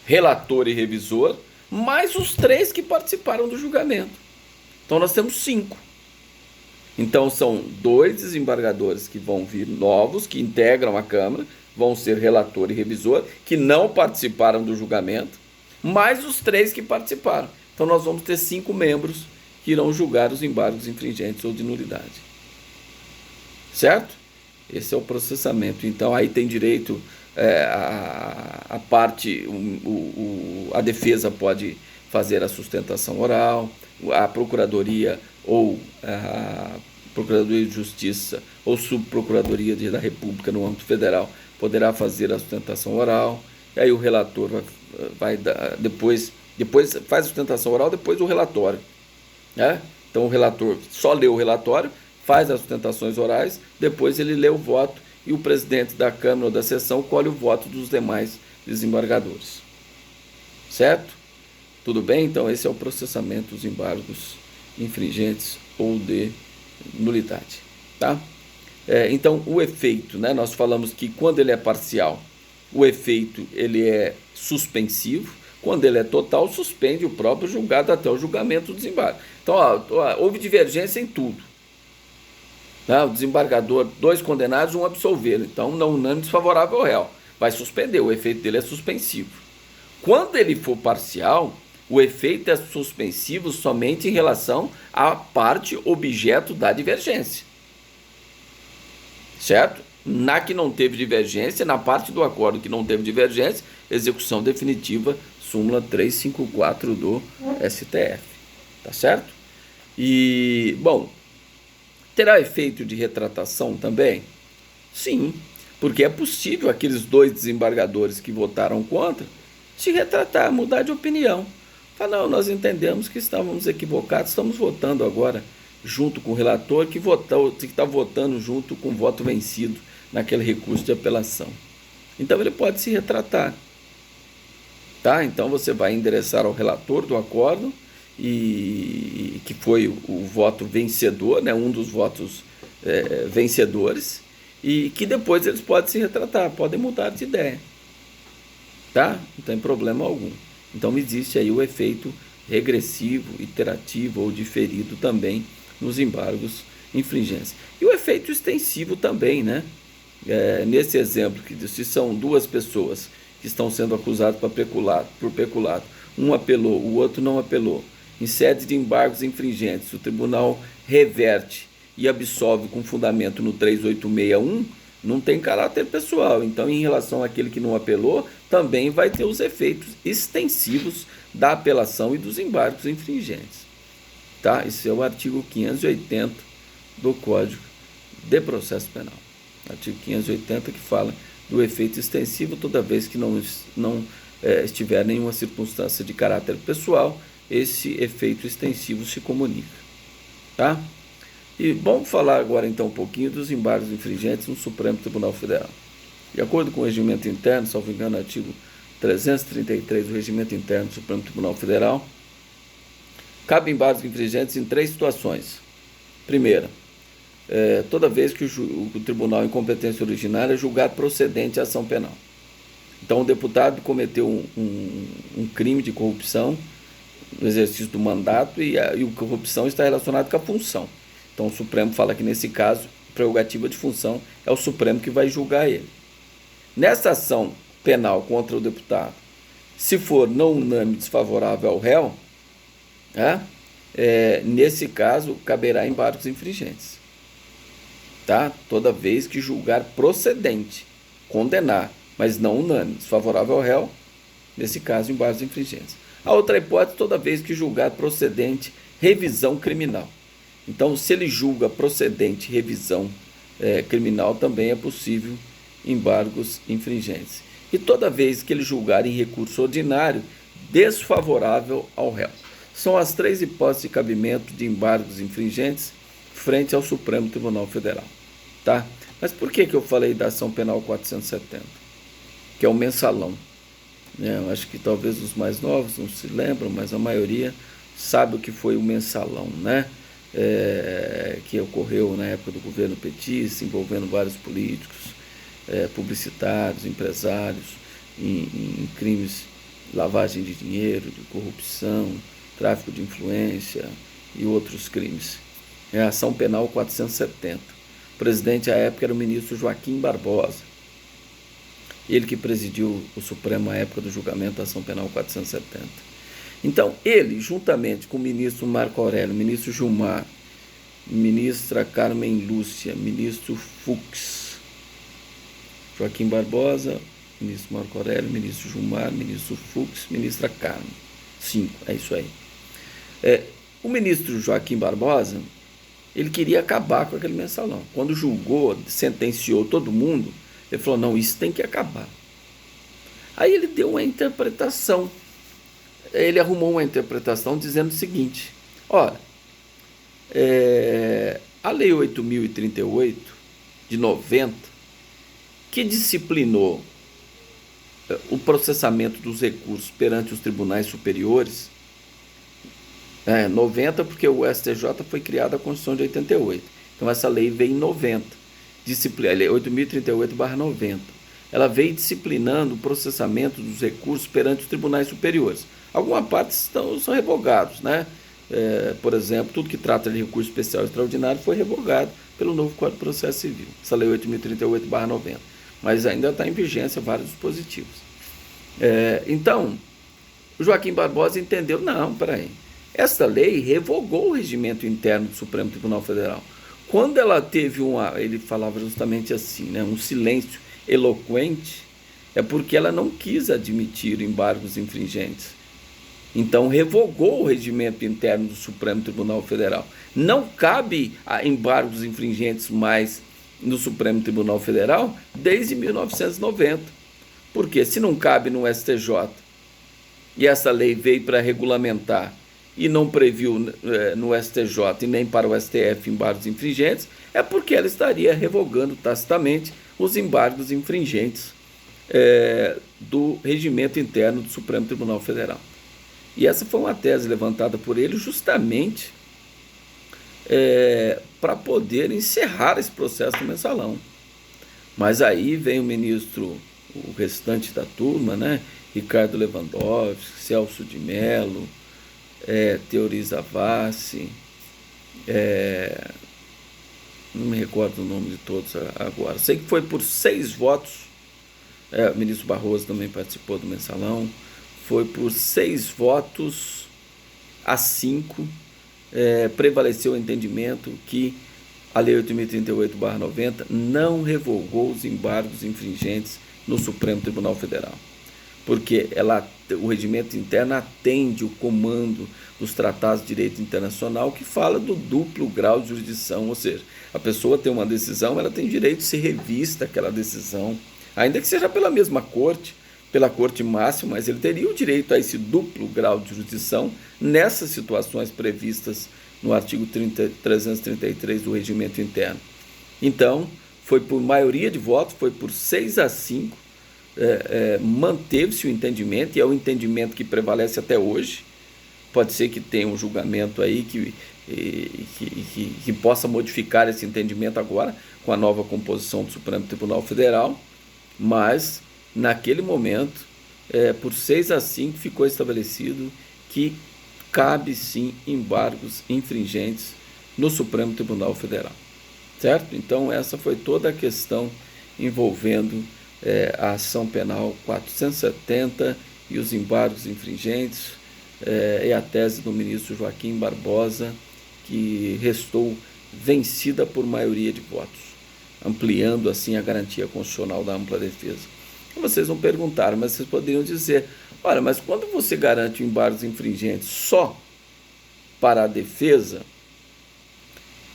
relator e revisor, mais os 3 que participaram do julgamento. Então nós temos 5. Então são 2 desembargadores que vão vir novos, que integram a Câmara, vão ser relator e revisor, que não participaram do julgamento, mais os 3 que participaram. Então nós vamos ter 5 membros que irão julgar os embargos infringentes ou de nulidade. Certo? Esse é o processamento. Então aí tem direito a parte, a defesa pode fazer a sustentação oral, a Procuradoria ou a Procuradoria de Justiça ou Subprocuradoria da República no âmbito federal poderá fazer a sustentação oral, e aí o relator vai dar, depois faz a sustentação oral, depois o relatório. Então o relator só lê o relatório, faz as sustentações orais, depois ele lê o voto e o presidente da Câmara ou da sessão colhe o voto dos demais desembargadores. Certo? Tudo bem? Então esse é o processamento dos embargos infringentes ou de nulidade. Tá? Então o efeito, nós falamos que quando ele é parcial, o efeito ele é suspensivo, quando ele é total, suspende o próprio julgado até o julgamento do desembargo. Então houve divergência em tudo. O desembargador, 2 condenados, 1 absolveram. Então não unânime desfavorável ao réu. Vai suspender, o efeito dele é suspensivo. Quando ele for parcial, o efeito é suspensivo somente em relação à parte objeto da divergência. Certo? Na que não teve divergência, na parte do acordo que não teve divergência, execução definitiva, súmula 354 do STF. Tá certo? E, bom, terá efeito de retratação também? Sim, porque é possível aqueles 2 desembargadores que votaram contra se retratar, mudar de opinião. Falar, não, nós entendemos que estávamos equivocados, estamos votando agora junto com o relator que está votando junto com o voto vencido naquele recurso de apelação. Então ele pode se retratar. Tá? Então você vai endereçar ao relator do acordo, e que foi o voto vencedor, um dos votos vencedores, e que depois eles podem se retratar, podem mudar de ideia. Tá? Não tem problema algum. Então existe aí o efeito regressivo, iterativo ou diferido também nos embargos infringentes. E o efeito extensivo também, nesse exemplo, que se são 2 pessoas que estão sendo acusadas por peculato, um apelou, o outro não apelou, em sede de embargos infringentes, o tribunal reverte e absolve com fundamento no 3861, não tem caráter pessoal. Então, em relação àquele que não apelou, também vai ter os efeitos extensivos da apelação e dos embargos infringentes. Tá? Esse é o artigo 580 do Código de Processo Penal. Artigo 580 que fala do efeito extensivo toda vez que não estiver nenhuma circunstância de caráter pessoal, esse efeito extensivo se comunica. Tá? E vamos falar agora então um pouquinho dos embargos infringentes no Supremo Tribunal Federal. De acordo com o regimento interno, salvo engano, artigo 333 do regimento interno do Supremo Tribunal Federal, cabe embargos infringentes em 3 situações. Primeira, toda vez que o tribunal em competência originária julgar procedente a ação penal. Então, o deputado cometeu um crime de corrupção no exercício do mandato e a corrupção está relacionada com a função. Então, o Supremo fala que, nesse caso, prerrogativa de função é o Supremo que vai julgar ele. Nessa ação penal contra o deputado, se for não unânime desfavorável ao réu, nesse caso, caberá embargos infringentes. Tá? Toda vez que julgar procedente, condenar, mas não unânime, desfavorável ao réu, nesse caso, embargos infringentes. A outra hipótese, toda vez que julgar procedente, revisão criminal. Então, se ele julga procedente revisão criminal, também é possível embargos infringentes. E toda vez que ele julgar em recurso ordinário, desfavorável ao réu. São as 3 hipóteses de cabimento de embargos infringentes frente ao Supremo Tribunal Federal. Tá? Mas por que eu falei da ação penal 470? Que é o mensalão. Eu acho que talvez os mais novos não se lembram, mas a maioria sabe o que foi o mensalão, né? Que ocorreu na época do governo petista, envolvendo vários políticos, publicitários, empresários, em crimes, lavagem de dinheiro, de corrupção, tráfico de influência e outros crimes. É a ação penal 470. O presidente à época era o ministro Joaquim Barbosa. Ele que presidiu o Supremo à época do julgamento da ação penal 470. Então, ele, juntamente com o ministro Marco Aurélio, ministro Gilmar, ministra Carmen Lúcia, ministro Fux, Joaquim Barbosa, ministro Marco Aurélio, ministro Gilmar, ministro Fux, ministra Carmen. 5, é isso aí. O ministro Joaquim Barbosa, ele queria acabar com aquele mensalão. Quando julgou, sentenciou todo mundo, ele falou, não, isso tem que acabar. Aí ele deu uma interpretação. Ele arrumou uma interpretação dizendo o seguinte, olha, a Lei 8.038, de 90, que disciplinou o processamento dos recursos perante os tribunais superiores, 90 porque o STJ foi criada a Constituição de 88, então essa lei veio em 90, a Lei 8.038/90, ela veio disciplinando o processamento dos recursos perante os tribunais superiores. Algumas partes são revogados, né? Por exemplo, tudo que trata de recurso especial e extraordinário foi revogado pelo novo Código de Processo Civil, essa Lei 8.038/90, mas ainda está em vigência vários dispositivos. Então, o Joaquim Barbosa entendeu, não, peraí, esta lei revogou o regimento interno do Supremo Tribunal Federal. Quando ela teve ele falava justamente assim, né, um silêncio eloquente, é porque ela não quis admitir embargos infringentes. Então, revogou o regimento interno do Supremo Tribunal Federal. Não cabe a embargos infringentes mais no Supremo Tribunal Federal desde 1990. Porque se não cabe no STJ e essa lei veio para regulamentar e não previu no STJ e nem para o STF embargos infringentes, é porque ela estaria revogando tacitamente os embargos infringentes do regimento interno do Supremo Tribunal Federal. E essa foi uma tese levantada por ele justamente para poder encerrar esse processo do mensalão. Mas aí vem o restante da turma, né? Ricardo Lewandowski, Celso de Mello, Teori Zavascki, não me recordo o nome de todos agora. Sei que foi por 6 votos, o ministro Barroso também participou do mensalão, foi por 6 votos a 5, prevaleceu o entendimento que a Lei 8.038/90 não revogou os embargos infringentes no Supremo Tribunal Federal, porque o regimento interno atende o comando dos tratados de direito internacional que fala do duplo grau de jurisdição, ou seja, a pessoa tem uma decisão, ela tem direito de ser revista aquela decisão, ainda que seja pela mesma corte, pela corte máxima, mas ele teria o direito a esse duplo grau de jurisdição nessas situações previstas no artigo 333 do regimento interno. Então, foi por maioria de votos, foi por 6 a 5, manteve-se o entendimento, e é o entendimento que prevalece até hoje. Pode ser que tenha um julgamento aí que possa modificar esse entendimento agora com a nova composição do Supremo Tribunal Federal, mas naquele momento, por 6-5, ficou estabelecido que cabe sim embargos infringentes no Supremo Tribunal Federal, certo? Então essa foi toda a questão envolvendo a ação penal 470 e os embargos infringentes, e a tese do ministro Joaquim Barbosa, que restou vencida por maioria de votos, ampliando assim a garantia constitucional da ampla defesa. E vocês vão perguntar, mas vocês poderiam dizer, olha, mas quando você garante embargos infringentes só para a defesa,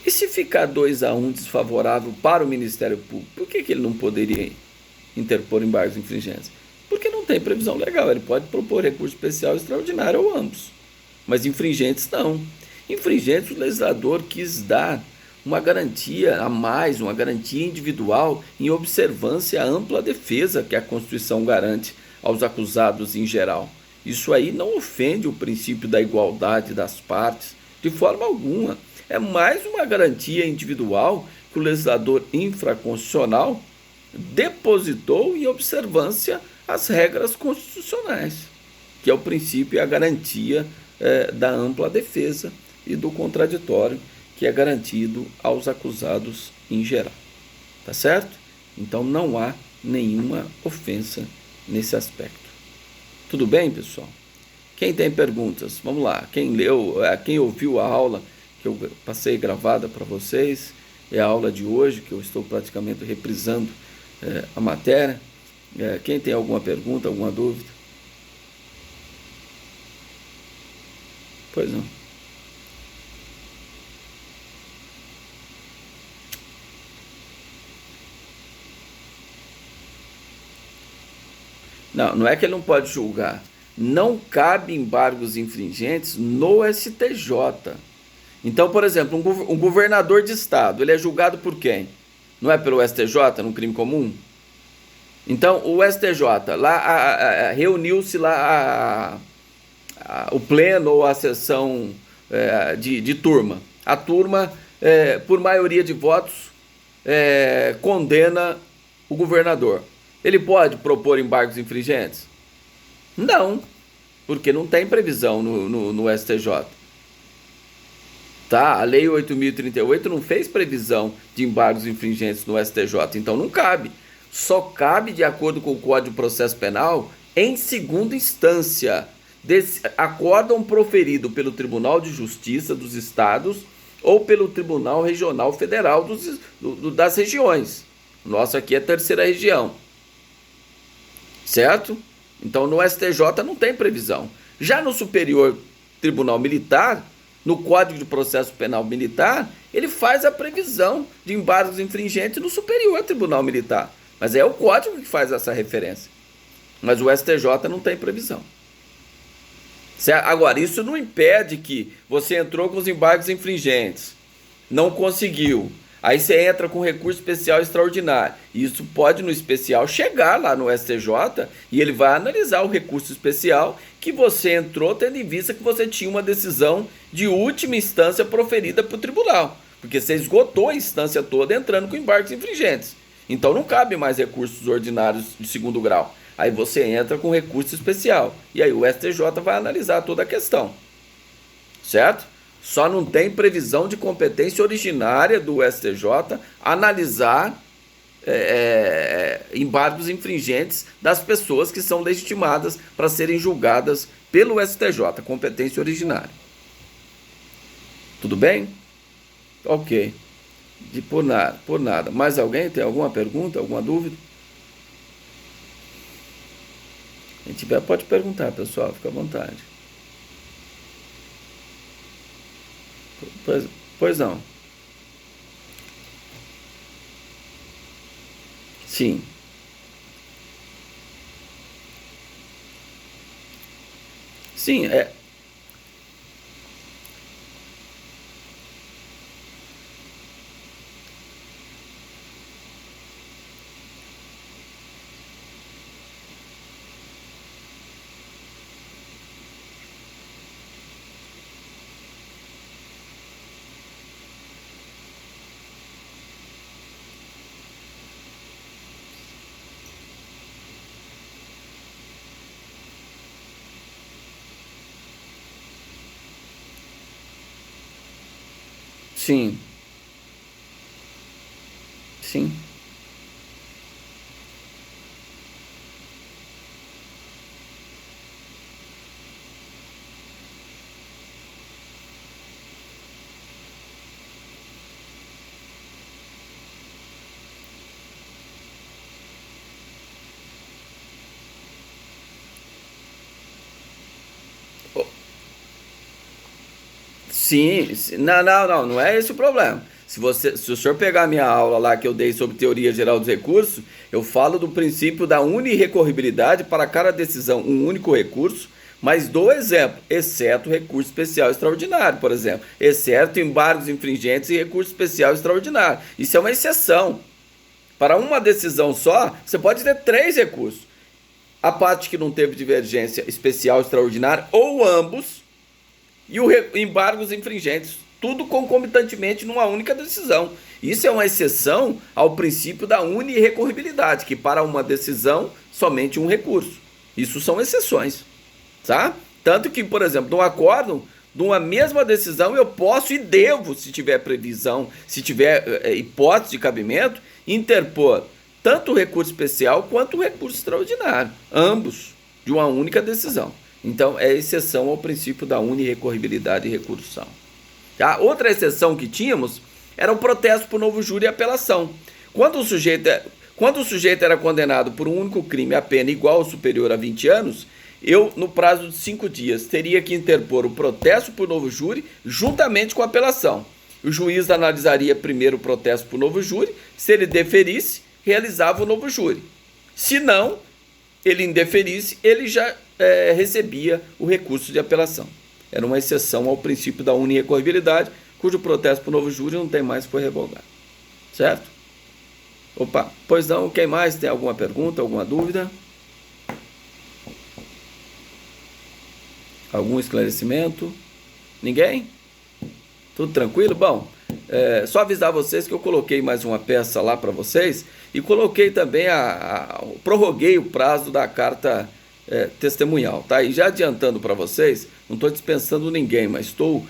e se ficar 2-1 desfavorável para o Ministério Público, por que ele não poderia interpor embargos infringentes? Porque não tem previsão legal, ele pode propor recurso especial extraordinário ou ambos, mas infringentes não. Infringentes, o legislador quis dar uma garantia a mais, uma garantia individual em observância à ampla defesa que a Constituição garante aos acusados em geral. Isso aí não ofende o princípio da igualdade das partes de forma alguma. É mais uma garantia individual que o legislador infraconstitucional depositou em observância às regras constitucionais, que é o princípio e a garantia da ampla defesa e do contraditório, que é garantido aos acusados em geral. Tá certo? Então não há nenhuma ofensa nesse aspecto. Tudo bem, pessoal? Quem tem perguntas? Vamos lá. Quem leu, quem ouviu a aula que eu passei gravada para vocês, é a aula de hoje, que eu estou praticamente reprisando a matéria. Quem tem alguma pergunta, alguma dúvida? Pois não. Não, não é que ele não pode julgar. Não cabe embargos infringentes no STJ. Então, por exemplo, um governador de estado, ele é julgado por quem? Não é pelo STJ, num crime comum? Então, o STJ, lá reuniu-se lá o pleno ou a sessão de turma. A turma, por maioria de votos, condena o governador. Ele pode propor embargos infringentes? Não, porque não tem previsão no STJ. Tá? A Lei 8.038 não fez previsão de embargos infringentes no STJ, então não cabe. Só cabe, de acordo com o Código de Processo Penal, em segunda instância, acórdão proferido pelo Tribunal de Justiça dos Estados ou pelo Tribunal Regional Federal das regiões. Nosso aqui é a terceira região. Certo? Então no STJ não tem previsão. Já no Superior Tribunal Militar, no Código de Processo Penal Militar, ele faz a previsão de embargos infringentes no Superior Tribunal Militar. Mas é o Código que faz essa referência. Mas o STJ não tem previsão. Certo? Agora, isso não impede que você entrou com os embargos infringentes, não conseguiu. Aí você entra com recurso especial extraordinário. Isso pode, no especial, chegar lá no STJ e ele vai analisar o recurso especial que você entrou, tendo em vista que você tinha uma decisão de última instância proferida para o tribunal. Porque você esgotou a instância toda entrando com embargos infringentes. Então não cabe mais recursos ordinários de segundo grau. Aí você entra com recurso especial. E aí o STJ vai analisar toda a questão. Certo? Só não tem previsão de competência originária do STJ analisar embargos infringentes das pessoas que são legitimadas para serem julgadas pelo STJ, competência originária. Tudo bem? Ok. Por nada. Mais alguém tem alguma pergunta, alguma dúvida? Quem tiver pode perguntar, pessoal, fica à vontade. Pois não. Sim. Sim, Sim, sim. Sim, não é esse o problema. Se o senhor pegar a minha aula lá que eu dei sobre teoria geral dos recursos, eu falo do princípio da unirrecorribilidade para cada decisão, um único recurso, mas dou exemplo, exceto recurso especial extraordinário, por exemplo, exceto embargos infringentes e recurso especial extraordinário. Isso é uma exceção. Para uma decisão só, você pode ter três recursos. A parte que não teve divergência especial extraordinária ou ambos e o embargos infringentes, tudo concomitantemente numa única decisão. Isso é uma exceção ao princípio da unirrecorribilidade, que para uma decisão somente um recurso. Isso são exceções, tá? Tanto que, por exemplo, no acórdão, de uma mesma decisão eu posso e devo, se tiver previsão, se tiver hipótese de cabimento, interpor tanto o recurso especial quanto o recurso extraordinário, ambos de uma única decisão. Então, é exceção ao princípio da unirrecorribilidade e recursão. Tá? Outra exceção que tínhamos era o protesto por novo júri e apelação. Quando o sujeito era condenado por um único crime a pena igual ou superior a 20 anos, eu, no prazo de 5 dias, teria que interpor o protesto por novo júri juntamente com a apelação. O juiz analisaria primeiro o protesto por novo júri, se ele deferisse, realizava o novo júri. Se não, ele indeferisse, ele já recebia o recurso de apelação. Era uma exceção ao princípio da unirrecorribilidade, cujo protesto por novo júri não tem mais que foi revogado. Certo? Opa, pois não, quem mais tem alguma pergunta, alguma dúvida? Algum esclarecimento? Ninguém? Tudo tranquilo? Bom, só avisar vocês que eu coloquei mais uma peça lá para vocês e coloquei também prorroguei o prazo da carta testemunhal, tá? E já adiantando para vocês, não estou dispensando ninguém, mas estou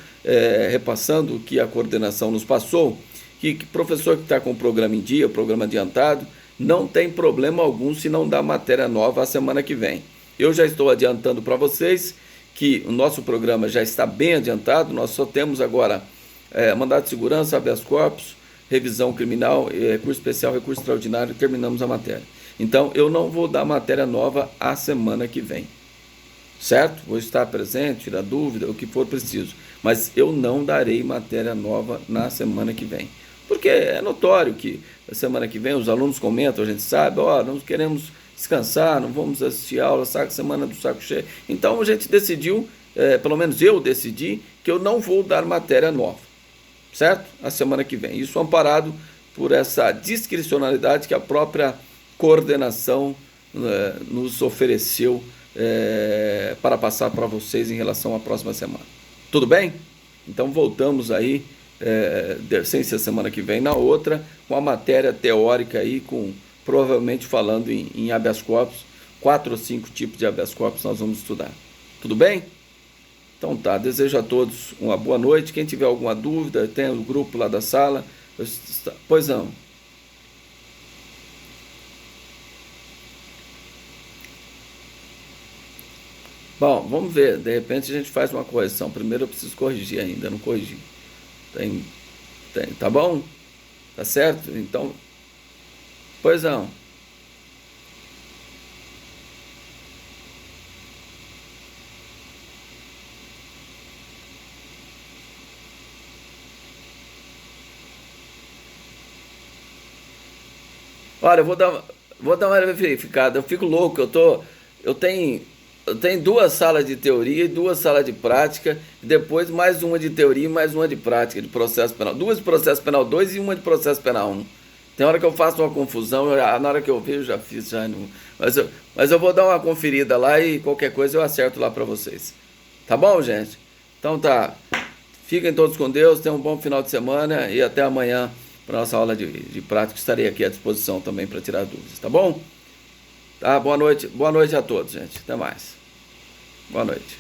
repassando o que a coordenação nos passou, que professor que está com o programa em dia, o programa adiantado, não tem problema algum se não dá matéria nova a semana que vem. Eu já estou adiantando para vocês que o nosso programa já está bem adiantado, nós só temos agora mandado de segurança, habeas corpus, revisão criminal, recurso especial, recurso extraordinário, terminamos a matéria. Então, eu não vou dar matéria nova a semana que vem, certo? Vou estar presente, tirar dúvida, o que for preciso, mas eu não darei matéria nova na semana que vem, porque é notório que a semana que vem os alunos comentam, a gente sabe, nós queremos descansar, não vamos assistir aula, semana do saco cheio. Então, a gente decidiu, pelo menos eu decidi, que eu não vou dar matéria nova, certo? A semana que vem. Isso amparado por essa discricionalidade que a própria coordenação nos ofereceu para passar para vocês em relação à próxima semana. Tudo bem? Então voltamos aí, sem ser semana que vem, na outra, com a matéria teórica aí, provavelmente falando em habeas corpus, 4 ou 5 tipos de habeas corpus nós vamos estudar. Tudo bem? Então tá, desejo a todos uma boa noite. Quem tiver alguma dúvida, tem o grupo lá da sala. Pois não. Bom, vamos ver, de repente a gente faz uma correção. Primeiro eu preciso corrigir ainda, não corrigi. Tá bom? Tá certo? Então, pois não. Olha, vou dar uma verificada. Eu fico louco, eu tenho 2 salas de teoria e 2 salas de prática, depois mais uma de teoria e mais uma de prática, de processo penal. 2 de processo penal 2 e uma de processo penal 1. Tem hora que eu faço uma confusão, na hora que eu vejo, já fiz, já não. Mas eu vou dar uma conferida lá e qualquer coisa eu acerto lá para vocês. Tá bom, gente? Então tá. Fiquem todos com Deus, tenham um bom final de semana e até amanhã para nossa aula de prática. Estarei aqui à disposição também para tirar dúvidas, tá bom? Tá, boa noite a todos, gente. Até mais. Boa noite.